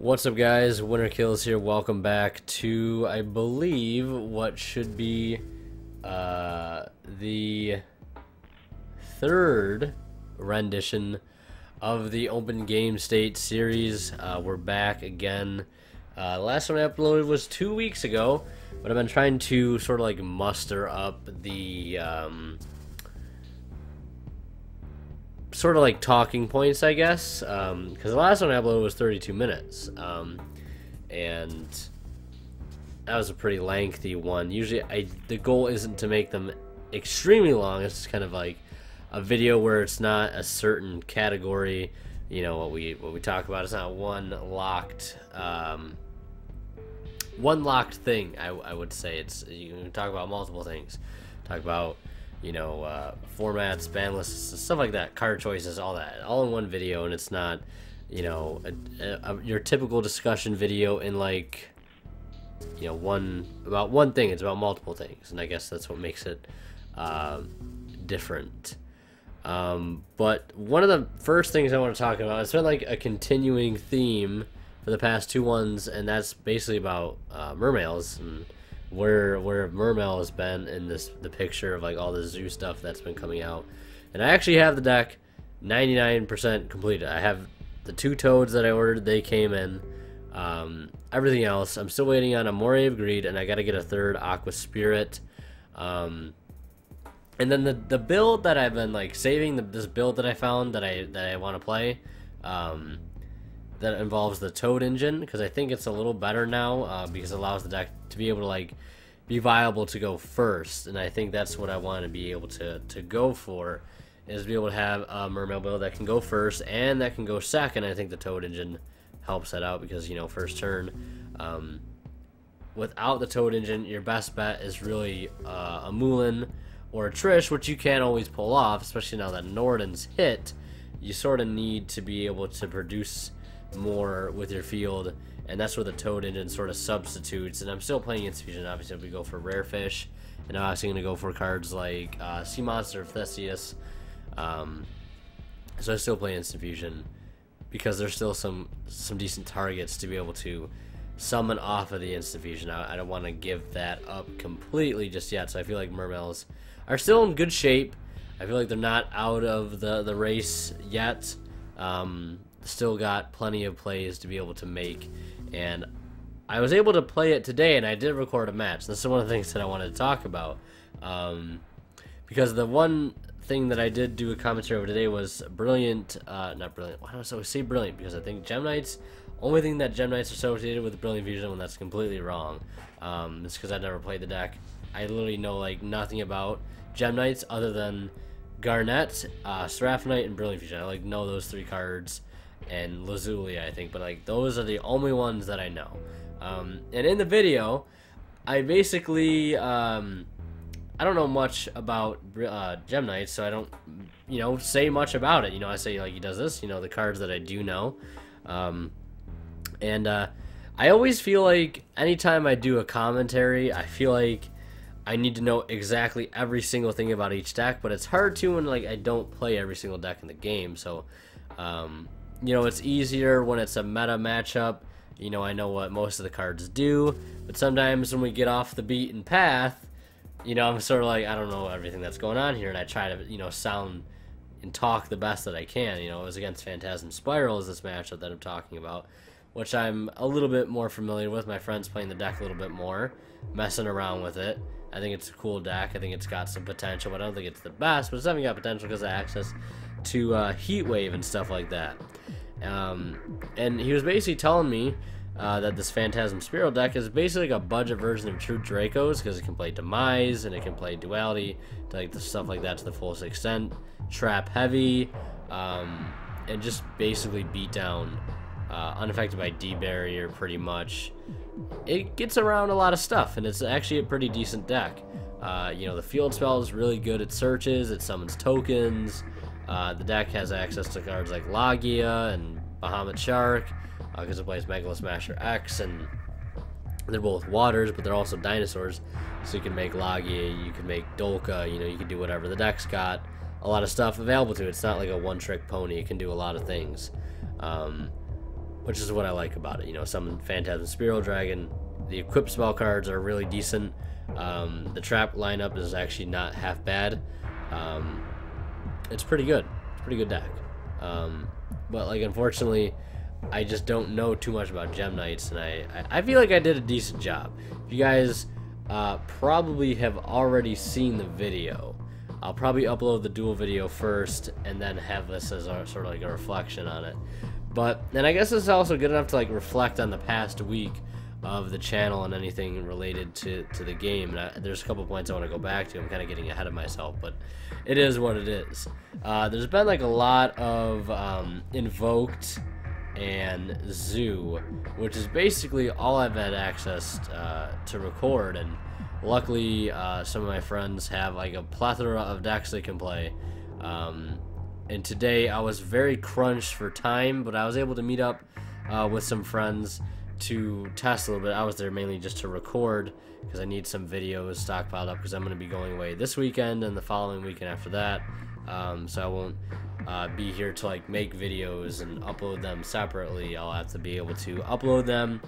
What's up, guys? Winter Kills here. Welcome back to, I believe, what should be the third rendition of the Open Game State series. We're back again. Last one I uploaded was 2 weeks ago, but I've been trying to sort of like muster up the sort of like talking points, I guess, because the last one I uploaded was 32 minutes, and that was a pretty lengthy one. Usually the goal isn't to make them extremely long. It's just kind of like a video where it's not a certain category, you know, what we talk about. It's not one locked thing. I would say it's, you can talk about multiple things. Talk about, you know, formats, ban lists, stuff like that, card choices, all that, all in one video. And it's not, you know, your typical discussion video in, like, you know, about one thing. It's about multiple things, and I guess that's what makes it different. But one of the first things I want to talk about, it's been like a continuing theme for the past two ones, and that's basically about Mermails and where Mermail has been in the picture of like all the zoo stuff that's been coming out. And I actually have the deck 99% completed. I have the two toads that I ordered, they came in. Everything else, I'm still waiting on a Moray of Greed, and I gotta get a third Aqua Spirit. And then the build that I've been like saving, this build that I found that I want to play, that involves the Toad engine, because I think it's a little better now, because it allows the deck to be able to like be viable to go first. And I think that's what I want to be able to go for, is be able to have a Mermail build that can go first and that can go second. I think the Toad engine helps that out, because, you know, first turn, without the Toad engine, your best bet is really a Moulin or a Trish, which you can't always pull off, especially now that Norden's hit. You sort of need to be able to produce more with your field, and that's where the Toad engine sort of substitutes. And I'm still playing Infusion. Obviously, we go for Rare Fish, and I'm actually going to go for cards like Sea Monster of Theseus. So I still play Instant Fusion, because there's still some decent targets to be able to summon off of the Instant Fusion. I don't want to give that up completely just yet, so I feel like Mermails are still in good shape. I feel like they're not out of the race yet. Still got plenty of plays to be able to make, and I was able to play it today, and I did record a match. This is one of the things that I wanted to talk about, because the one thing that I did do a commentary over today was Brilliant, not Brilliant, why do I always say Brilliant? Because I think Gem Knights, only thing that Gem Knights are associated with Brilliant Fusion, when that's completely wrong. It's because I've never played the deck. I literally know like nothing about Gem Knights other than Garnet, Seraphonite, and Brilliant Fusion. I like know those three cards, and Lazuli, I think, but like those are the only ones that I know. And in the video, I basically I don't know much about Gem Knights, so I don't, you know, say much about it. You know, I say like he does this, you know, the cards that I do know. And I always feel like anytime I do a commentary, I feel like I need to know exactly every single thing about each deck, but it's hard to when like I don't play every single deck in the game. So you know, it's easier when it's a meta matchup. You know, I know what most of the cards do, but sometimes when we get off the beaten path, you know, I'm sort of like, I don't know everything that's going on here, and I try to, you know, sound and talk the best that I can. You know, it was against Phantasm Spiral is this matchup that I'm talking about, which I'm a little bit more familiar with. My friend's playing the deck a little bit more, messing around with it. I think it's a cool deck. I think it's got some potential, but I don't think it's the best, but it's definitely got potential because of access to Heat Wave and stuff like that. And he was basically telling me that this Phantasm Spiral deck is basically like a budget version of True Dracos, because it can play Demise and it can play Duality, like the stuff like that to the fullest extent. Trap heavy, and just basically beat down unaffected by D-Barrier pretty much. It gets around a lot of stuff, and it's actually a pretty decent deck. You know, the field spell is really good. It searches, it summons tokens. The deck has access to cards like Logia and Bahamut Shark, because it plays Megalo Smasher X, and they're both waters, but they're also dinosaurs. So you can make Logia, you can make Dolka, you know, you can do whatever. The deck's got a lot of stuff available to it. It's not like a one-trick pony. It can do a lot of things. which is what I like about it. You know, summon Phantasm Spiral Dragon. The equipped spell cards are really decent. The trap lineup is actually not half bad. It's pretty good. It's a pretty good deck. But like, unfortunately, I just don't know too much about Gem Knights, and I feel like I did a decent job. If you guys probably have already seen the video, I'll probably upload the duel video first and then have this as a sort of like a reflection on it. But then I guess it's also good enough to like reflect on the past week of the channel and anything related to the game. And there's a couple points I want to go back to. I'm kind of getting ahead of myself, but it is what it is. There's been like a lot of Invoked and Zoo, which is basically all I've had access to record, and luckily some of my friends have like a plethora of decks they can play. And today I was very crunched for time, but I was able to meet up with some friends to test a little bit. I was there mainly just to record because I need some videos stockpiled up, because I'm going to be going away this weekend and the following weekend after that. So I won't be here to like make videos and upload them separately. I'll have to be able to upload them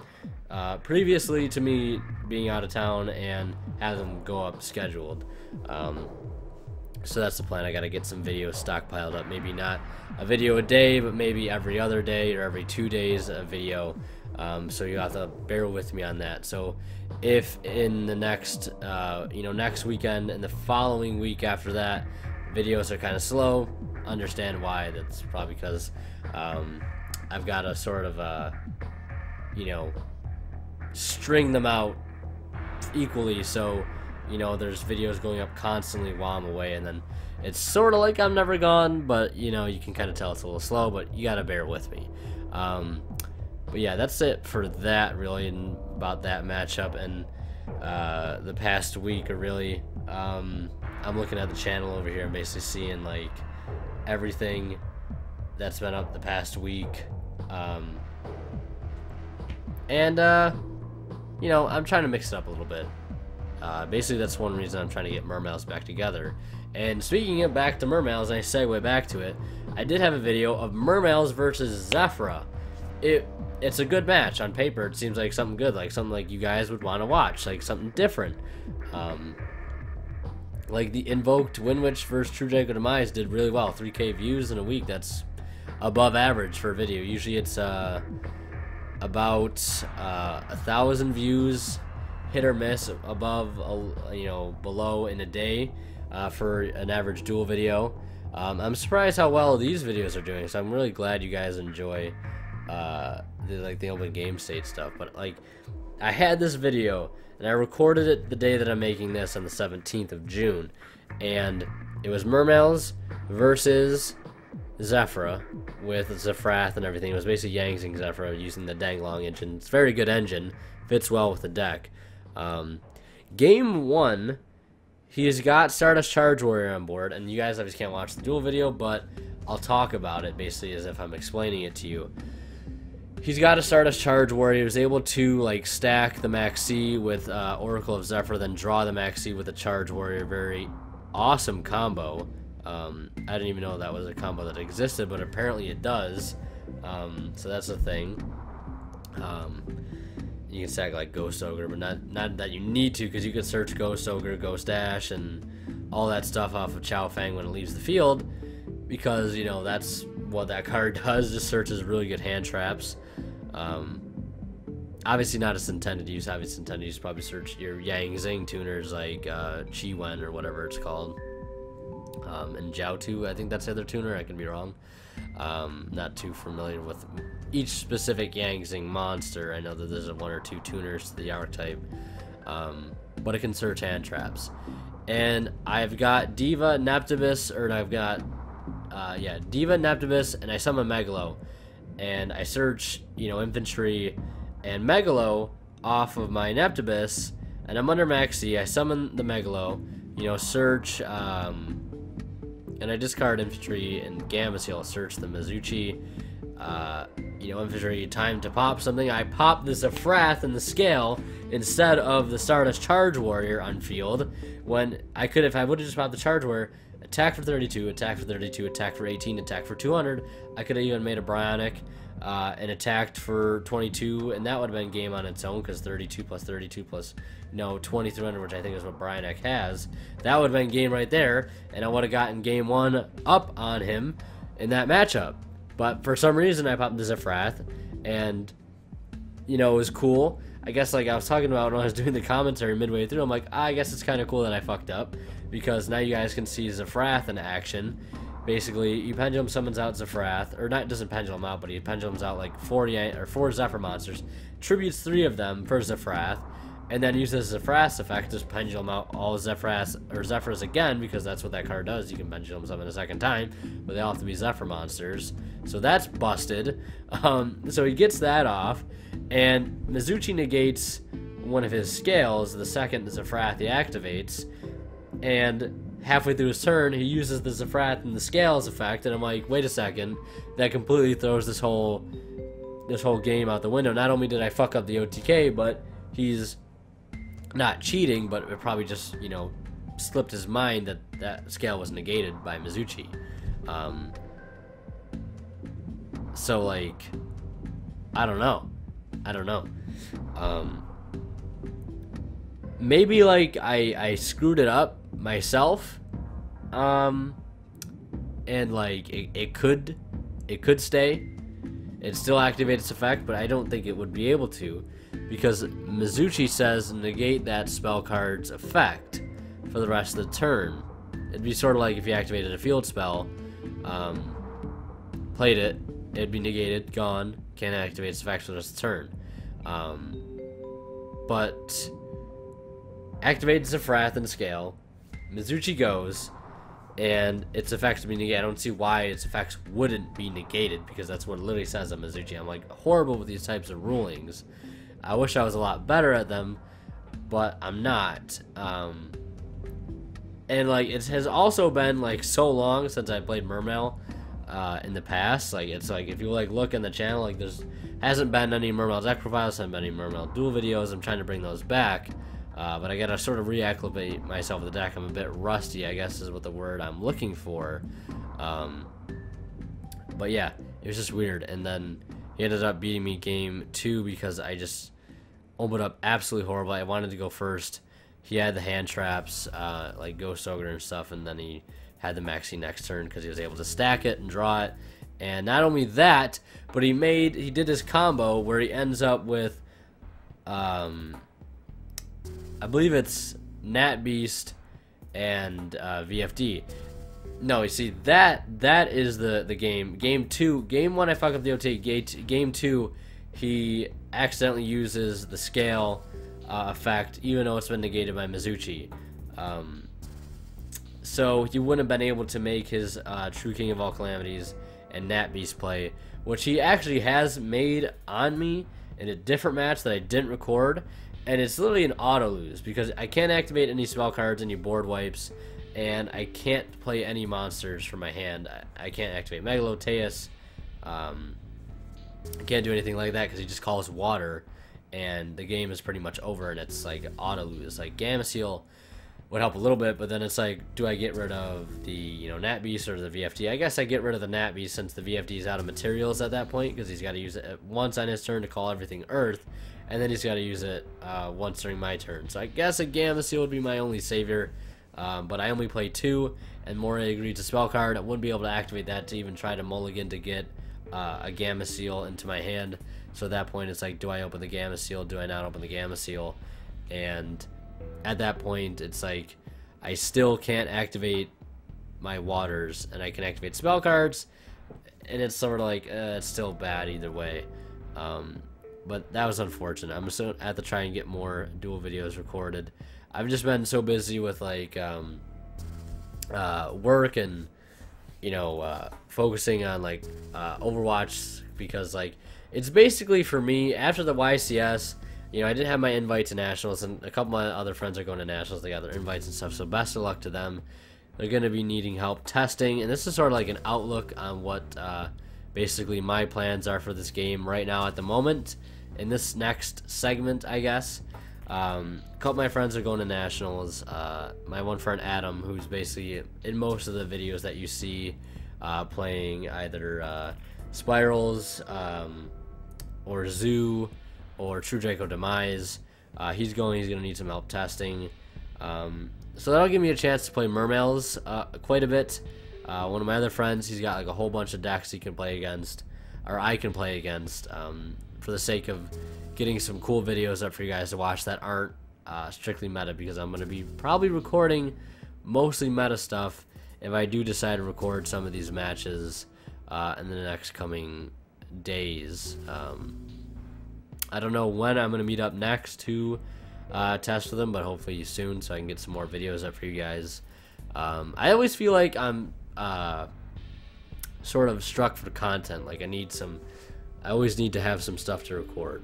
previously to me being out of town and have them go up scheduled. So that's the plan. I got to get some videos stockpiled up. Maybe not a video a day, but maybe every other day or every 2 days a video. So you have to bear with me on that. So if in the next, next weekend and the following week after that, videos are kind of slow, understand why. That's probably because I've got to sort of, string them out equally. So, there's videos going up constantly while I'm away, and then it's sort of like I'm never gone, but, you can kind of tell it's a little slow, but you got to bear with me. But yeah, that's it for that, really, and about that matchup. And the past week, or really, I'm looking at the channel over here and basically seeing like everything that's been up the past week. I'm trying to mix it up a little bit. Basically, that's one reason I'm trying to get Mermails back together. And speaking of back to Mermails, and I segue back to it, I did have a video of Mermails versus Zephyra. It's a good match on paper. It seems like something good, like something like you guys would want to watch, like something different. Like the Invoked Windwitch versus True Draco Demise did really well. 3K views in a week. That's above average for a video. Usually it's about 1,000 views, hit or miss, above, below in a day for an average duel video. I'm surprised how well these videos are doing, so I'm really glad you guys enjoy the open game state stuff. But like, I had this video and I recorded it the day that I'm making this, on the 17th of June, and it was Mermails versus Zephyra with Zefrath and everything. It was basically Yangzing Zephyra using the Danglong engine. It's a very good engine, fits well with the deck. Game 1, he's got Stardust Charge Warrior on board, and you guys obviously can't watch the duel video, but I'll talk about it basically as if I'm explaining it to you. He's got a Stardust Charge Warrior. He was able to like stack the Maxi with Oracle of Zephyr, then draw the Maxi with a Charge Warrior. Very awesome combo. I didn't even know that was a combo that existed, but apparently it does. So that's the thing. You can stack like Ghost Ogre, but not that you need to, because you can search Ghost Ogre, Ghost Dash, and all that stuff off of Chow Fang when it leaves the field, because that's what that card does. Just searches really good hand traps. Obviously not its intended use. Obviously intended use probably search your Yangzing tuners like Chi Wen or whatever it's called. And Jiaotu, I think that's the other tuner. I can be wrong. Not too familiar with each specific Yangzing monster. I know that there's 1 or 2 tuners to the archetype, but it can search hand traps. And I've got Diva, Neptibus, or I've got Diva, Neptibus, and I summon Megalo, and I search infantry and Megalo off of my Neptibus, and I'm under Maxi. I summon the Megalo, search, and I discard infantry and Gamma Seal, search the Mizuchi, infantry, time to pop something. I pop the Zefrath and the Scale instead of the Stardust Charge Warrior on field, when I could, if I would have just popped the Charge Warrior, attack for 32, attack for 32, attack for 18, attack for 200. I could have even made a Bionic and attacked for 22, and that would have been game on its own, because 32 plus 32 plus 2300, which I think is what Brian Eck has, that would have been game right there, and I would have gotten game 1 up on him in that matchup. But for some reason I popped the Zephyrath, and it was cool. I guess, like I was talking about when I was doing the commentary midway through, I'm like, I guess it's kind of cool that I fucked up, because now you guys can see Zephyrath in action. Basically, he pendulum summons out Zephyrath, or not, doesn't pendulum out, but he pendulums out like 4 Zephyr monsters, tributes 3 of them for Zephyrath, and then uses Zephyrath's effect to pendulum out all Zephyrs again, because that's what that card does. You can pendulum summon a second time, but they all have to be Zephyr monsters. So that's busted. So he gets that off, and Mizuchi negates one of his scales, the second Zephyrath he activates, and halfway through his turn, he uses the Zephyrath and the scales effect, and I'm like, wait a second, that completely throws this whole game out the window. Not only did I fuck up the OTK, but he's not cheating, but it probably just, slipped his mind that that scale was negated by Mizuchi. So, like, I don't know. Maybe, like, I screwed it up myself, and, like, it could stay. It still activates its effect, but I don't think it would be able to, because Mizuchi says negate that spell card's effect for the rest of the turn. It'd be sort of like if you activated a field spell, played it, it'd be negated, gone, can't activate its effect for the rest of the turn. But activates Zephyrath and scale, Mizuchi goes, and its effects would be negated. I don't see why its effects wouldn't be negated, because that's what it literally says on Mizuchi. I'm like horrible with these types of rulings. I wish I was a lot better at them, but I'm not. And like, it has also been like so long since I played Mermail in the past. Like, it's like, if you like look in the channel, like there's hasn't been any Mermail deck profiles, hasn't been any Mermail duel videos. I'm trying to bring those back. But I gotta sort of reacclimate myself with the deck. I'm a bit rusty, I guess is what the word I'm looking for. But yeah, it was just weird. And then he ended up beating me game 2 because I just opened up absolutely horrible. I wanted to go first. He had the hand traps, like Ghost Ogre and stuff, and then he had the Maxi next turn because he was able to stack it and draw it. And not only that, but he did this combo where he ends up with, I believe it's Nat Beast and VFD. No, you see, that is the game. Game 1 I fuck up the OT. Game 2 he accidentally uses the scale effect, even though it's been negated by Mizuchi. So he wouldn't have been able to make his True King of All Calamities and Nat Beast play, which he actually has made on me in a different match that I didn't record. And it's literally an auto lose, because I can't activate any spell cards, any board wipes, and I can't play any monsters from my hand. I can't activate Megaloteus. I can't do anything like that because he just calls water, and the game is pretty much over, and it's like auto lose. Like Gameciel would help a little bit, but then it's like, do I get rid of the Nat Beast or the VFD? I guess I get rid of the Nat Beast since the VFD is out of materials at that point, because he's got to use it once on his turn to call everything Earth. And then he's got to use it once during my turn. So I guess a Gameciel would be my only savior. But I only play 2, and Moray agreed to spell card. I wouldn't be able to activate that to even try to mulligan to get a Gameciel into my hand. So at that point, it's like, do I open the Gameciel? Do I not open the Gameciel? And at that point, it's like, I still can't activate my waters, and I can activate spell cards. And it's sort of like, it's still bad either way. But that was unfortunate. I'm just gonna have to try and get more duel videos recorded. I've just been so busy with like work and focusing on like Overwatch, because like it's basically for me after the YCS. I didn't have my invite to nationals, and a couple of my other friends are going to nationals. They got their invites and stuff. So best of luck to them. They're going to be needing help testing, and this is sort of like an outlook on what basically my plans are for this game right now at the moment. In this next segment, I guess, a couple of my friends are going to nationals. My one friend Adam, who's basically in most of the videos that you see playing either Spirals, or Zoo, or True Draco Demise. He's going to need some help testing. So that'll give me a chance to play Mermails quite a bit. One of my other friends, he's got like a whole bunch of decks he can play against, or I can play against, for the sake of getting some cool videos up for you guys to watch that aren't strictly meta, because I'm going to be probably recording mostly meta stuff if I do decide to record some of these matches in the next coming days. I don't know when I'm going to meet up next to test with them, but hopefully soon, so I can get some more videos up for you guys. I always feel like I'm sort of struck for content. Like I always need to have some stuff to record.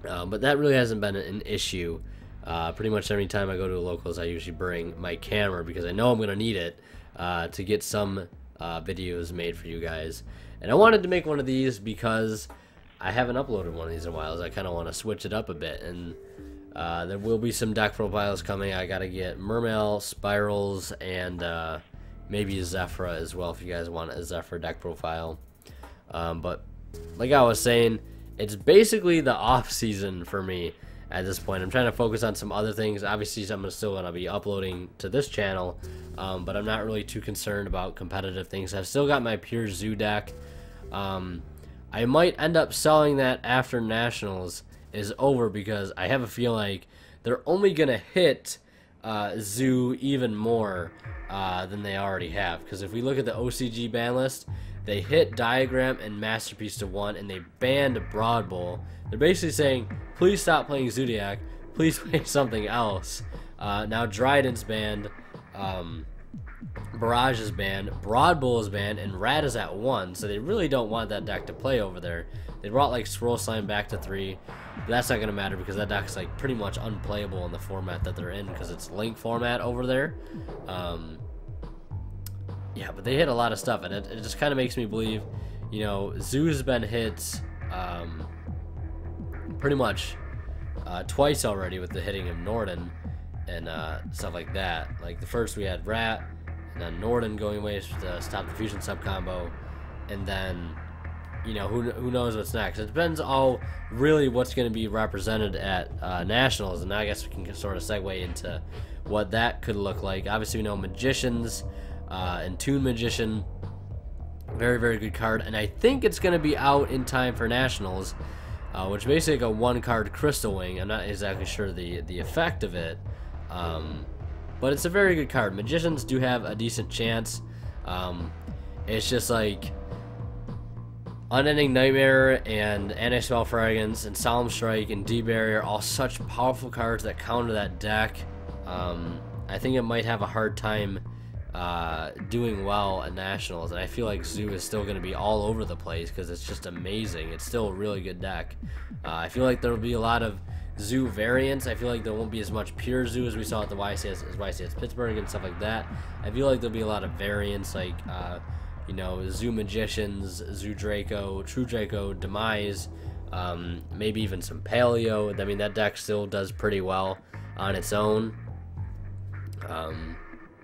But that really hasn't been an issue. Pretty much every time I go to the locals, I usually bring my camera because I know I'm going to need it to get some videos made for you guys. And I wanted to make one of these because I haven't uploaded one of these in a while. So I kind of want to switch it up a bit. And there will be some deck profiles coming. I got to get Mermail, Spirals, and maybe a Zephyra as well if you guys want a Zephyra deck profile. But like I was saying, it's basically the off season for me at this point. I'm trying to focus on some other things. Obviously, I'm still going to be uploading to this channel, but I'm not really too concerned about competitive things. I've still got my pure Zoo deck. I might end up selling that after Nationals is over because I have a feel like they're only going to hit Zoo even more than they already have. Because if we look at the OCG ban list, they hit Diagram and Masterpiece to 1, and they banned Broad Bowl. They're basically saying, please stop playing Zodiac, please play something else. Now Dryden's banned, Barrage is banned, Broad Bowl is banned, and Rat is at 1, so they really don't want that deck to play over there. They brought like Swirl Slime back to 3, but that's not going to matter because that deck's like pretty much unplayable in the format that they're in because it's Link format over there. Yeah, but they hit a lot of stuff, and it just kind of makes me believe, you know, Zoo's been hit pretty much twice already with the hitting of Norden and stuff like that. Like the first we had Rat, and then Norden going away to stop the fusion sub combo, and then, you know, who knows what's next. It depends all really what's going to be represented at Nationals, and now I guess we can sort of segue into what that could look like. Obviously, we know Magicians. And Toon Magician, very, very good card, and I think it's going to be out in time for Nationals, which is basically a 1-card Crystal Wing. I'm not exactly sure the effect of it, but it's a very good card. Magicians do have a decent chance. It's just like Unending Nightmare and Anti-Spell Fragments and Solemn Strike and D-Barrier, all such powerful cards that counter that deck. I think it might have a hard time doing well at Nationals, and I feel like Zoo is still going to be all over the place because it's just amazing. It's still a really good deck. I feel like there will be a lot of Zoo variants. I feel like there won't be as much pure Zoo as we saw at the YCS Pittsburgh and stuff like that. I feel like there'll be a lot of variants, like you know, Zoo Magicians, Zoo Draco, True Draco, Demise, maybe even some Paleo. I mean, that deck still does pretty well on its own.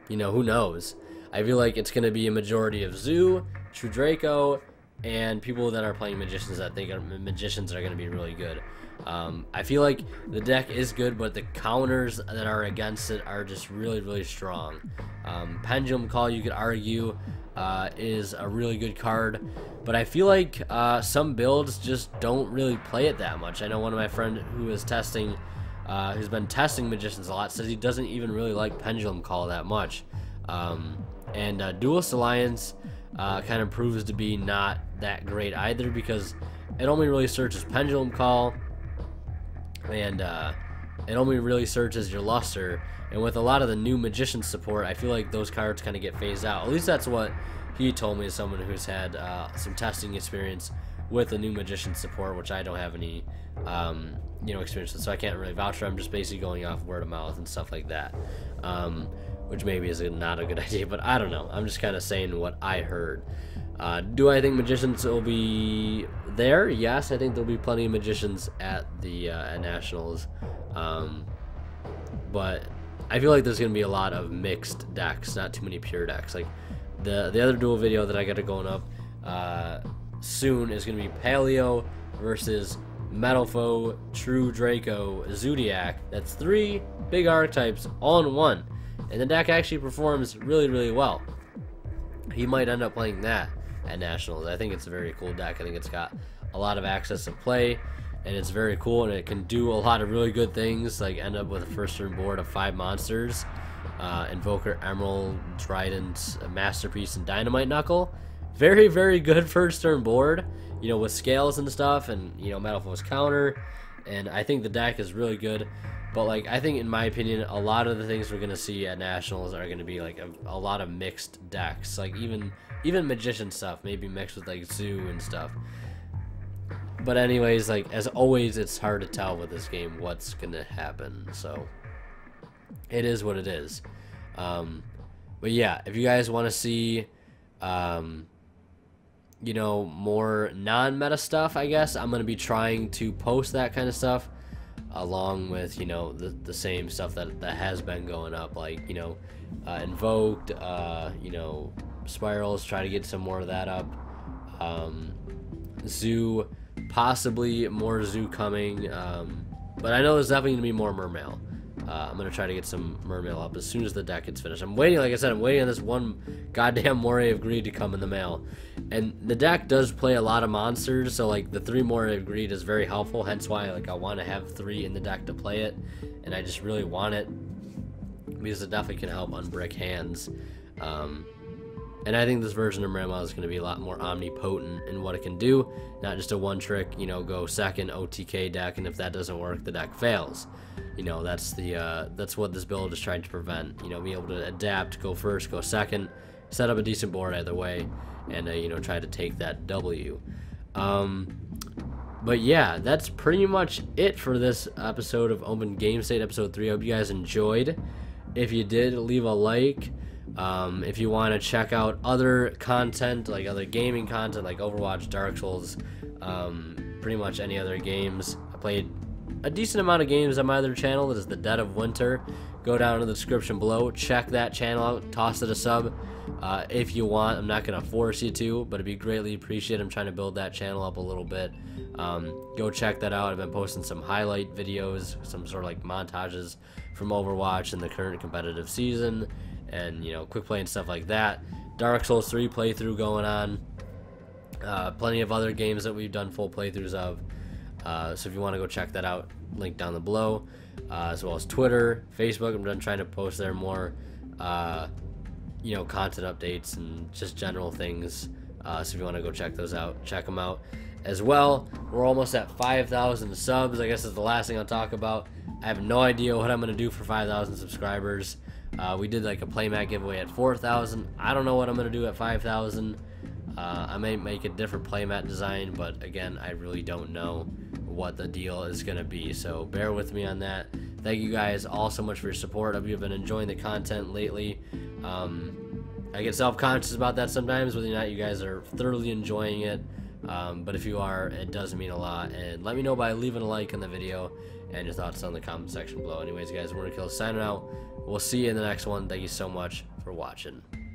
You know, who knows? I feel like it's going to be a majority of Zoo, True Draco, and people that are playing Magicians that think Magicians are going to be really good. I feel like the deck is good, but the counters that are against it are just really, really strong. Pendulum Call, you could argue, is a really good card, but I feel like some builds just don't really play it that much. I know one of my friends who is testing, who's been testing Magicians a lot, says he doesn't even really like Pendulum Call that much. And Duelist Alliance kind of proves to be not that great either because it only really searches Pendulum Call, and it only really searches your Luster. And with a lot of the new Magician support, I feel like those cards kind of get phased out. At least that's what he told me, as someone who's had some testing experience with the new Magician support, which I don't have any you know, experience with, so I can't really vouch for. I'm just basically going off word of mouth and stuff like that, which maybe is not a good idea, but I don't know. I'm just kind of saying what I heard. Do I think Magicians will be there? Yes, I think there'll be plenty of Magicians at the at Nationals, but I feel like there's going to be a lot of mixed decks, not too many pure decks. Like the other duel video that I got going up, soon is going to be Paleo versus Metal Foe, True Draco, Zodiac. That's 3 big archetypes all in one. And the deck actually performs really, really well. He might end up playing that at Nationals. I think it's a very cool deck. I think it's got a lot of access to play, and it's very cool, and it can do a lot of really good things, like end up with a first turn board of 5 monsters. Invoker, Emerald, Trident, Masterpiece, and Dynamite Knuckle. Very, very good first turn board, you know, with scales and stuff, and, you know, Metal Foe's counter. And I think the deck is really good. But, like, I think, in my opinion, a lot of the things we're going to see at Nationals are going to be, like, a lot of mixed decks. Like, even Magician stuff, maybe mixed with, like, Zoo and stuff. But anyways, like, as always, it's hard to tell with this game what's going to happen. So, it is what it is. But, yeah, if you guys want to see, you know, more non-meta stuff, I guess, I'm going to be trying to post that kind of stuff, along with, you know, the same stuff that has been going up, like, you know, Invoked, you know, Spirals, try to get some more of that up. Zoo, possibly more Zoo coming, but I know there's definitely going to be more Mermail. I'm going to try to get some Mermail up as soon as the deck gets finished. I'm waiting, like I said, I'm waiting on this one goddamn Moray of Greed to come in the mail. And the deck does play a lot of monsters, so, like, the 3 Moray of Greed is very helpful, hence why, like, I want to have 3 in the deck to play it, and I just really want it, because it definitely can help unbrick hands. And I think this version of Mermails is going to be a lot more omnipotent in what it can do, not just a one-trick, you know, go second OTK deck, and if that doesn't work, the deck fails. You know, that's what this build is trying to prevent. You know, be able to adapt, go first, go second, set up a decent board either way, and you know, try to take that W. But yeah, that's pretty much it for this episode of Open Game State, episode 3. I hope you guys enjoyed. If you did, leave a like. If you want to check out other content, like other gaming content, like Overwatch, Dark Souls, pretty much any other games. I played a decent amount of games on my other channel. That is the Dead of Winter. Go down in the description below. Check that channel out. Toss it a sub if you want. I'm not going to force you to, but it'd be greatly appreciated. I'm trying to build that channel up a little bit. Go check that out. I've been posting some highlight videos, some sort of like montages from Overwatch in the current competitive season, and, you know, quick play and stuff like that. Dark Souls 3 playthrough going on. Plenty of other games that we've done full playthroughs of. So if you want to go check that out, link down below. As well as Twitter, Facebook. I'm trying to post there more, you know, content updates and just general things. So if you want to go check those out, check them out as well. We're almost at 5,000 subs. I guess is the last thing I'll talk about. I have no idea what I'm going to do for 5,000 subscribers. We did like a playmat giveaway at 4,000. I don't know what I'm going to do at 5,000. I may make a different playmat design, but again, I really don't know what the deal is going to be. So bear with me on that. Thank you guys all so much for your support. I hope you've been enjoying the content lately. I get self-conscious about that sometimes, whether or not you guys are thoroughly enjoying it. But if you are, it does mean a lot. And let me know by leaving a like on the video and your thoughts on the comment section below. Anyways, guys, we're gonna kill signing out. We'll see you in the next one. Thank you so much for watching.